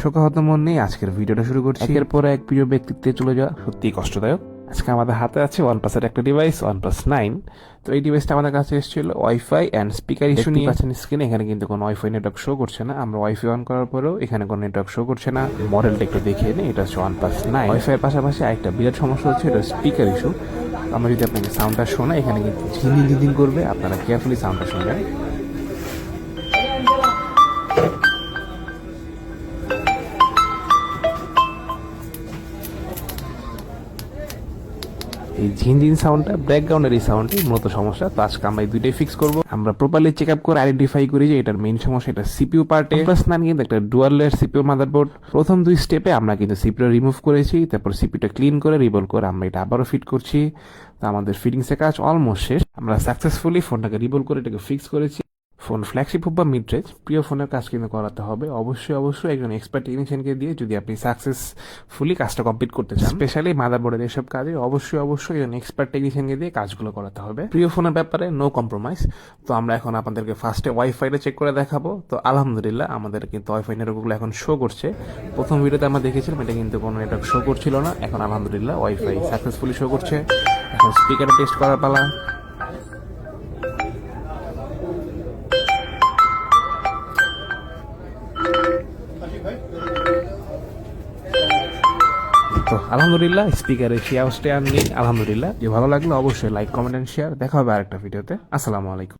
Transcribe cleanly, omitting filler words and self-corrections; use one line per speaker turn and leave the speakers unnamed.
শোকাহত মন নিয়ে আজকের ভিডিওটা শুরু করছি। এর পরে এক প্রিয় ব্যক্তিত্বে চলে যাওয়া সত্যিই কষ্টদায়ক। আজকে আমাদের হাতে আছে OnePlus-এর একটা ডিভাইস, OnePlus 9। তো এই ডিভাইসটা আমাদের কাছে এসেছিল ওয়াইফাই অ্যান্ড স্পিকার ইস্যু নিয়ে। স্ক্রিনে এখানে কিন্তু কোনো ওয়াইফাই নেটওয়ার্ক শো করছে না। আমরা ওয়াইফাই অন করার পরেও এখানে কোনো নেটওয়ার্ক শো করছে না। মডেলটা একটু দেখিয়ে নিই, এটা হচ্ছে OnePlus 9। ওয়াইফাই এর পাশাপাশি আরেকটা বিরাট সমস্যা হচ্ছে, এটা স্পিকার ইস্যু। আমরা যদি আপনাকে সাউন্ডটা শোনাই, এখানে কিন্তু ঝিনঝিন করবে, আপনারা কেয়ারফুলি সাউন্ডটা শুনবেন। এই ঝিনঝিন সাউন্ডটা, ব্যাকগ্রাউন্ডের এই সাউন্ডটি মূলত সমস্যা। তো আজকে আমরা এই দুইটাই ফিক্স করবো। আমরা প্রপারলি চেক আপ করে আইডেন্টিফাই করি যে এটার মেইন সমস্যা এটা সিপিইউ পার্টে। প্লাস না কিন্তু একটা ডুয়াল লেয়ার সিপিইউ মাদারবোর্ড। প্রথম দুই স্টেপে আমরা কিন্তু সিপিইউ রিমুভ করেছি, তারপর সিপিইউটা ক্লিন করে রিবল করে আমরা এটা আবারও ফিট করছি। তো আমাদের ফিটিংসের কাজ অলমোস্ট শেষ। আমরা সাকসেসফুলি ফোনটাকে রিবল করে এটাকে ফিক্স করেছি। ফোন ফ্ল্যাগশিপ হোক বা মিড রেঞ্জ, প্রিয় ফোনের কাজ কিন্তু করাতে হবে অবশ্যই একজন এক্সপার্ট টেকনিশিয়ানকে দিয়ে, যদি আপনি সাকসেসফুলি কাজটা কমপ্লিট করতে চান। স্পেশালি মাদারবোর্ডের এসব কাজে অবশ্যই একজন এক্সপার্ট টেকনিশিয়ানকে দিয়ে কাজগুলো করাতে হবে। প্রিয় ফোনের ব্যাপারে নো কম্প্রোমাইজ। তো আমরা এখন আপনাদেরকে ফার্স্টে ওয়াইফাইটা চেক করে দেখাবো। তো আলহামদুলিল্লাহ আমাদের কিন্তু ওয়াইফাই নেটওয়ার্কগুলো এখন শো করছে। প্রথম ভিডিওতে আমরা দেখেছিলাম এটা কিন্তু কোনো নেটওয়ার্ক শো করছিল না। এখন আলহামদুলিল্লাহ ওয়াইফাই সাকসেসফুলি শো করছে। এখন স্পিকারে টেস্ট করার পালা। তো আলহামদুলিল্লাহ স্পিকারে সেই আওয়াজটা আর নেই। আলহামদুলিল্লাহ, যে ভালো লাগলো অবশ্যই লাইক, কমেন্ট এন্ড শেয়ার। দেখা হবে আরেকটা ভিডিওতে। আসসালামু আলাইকুম।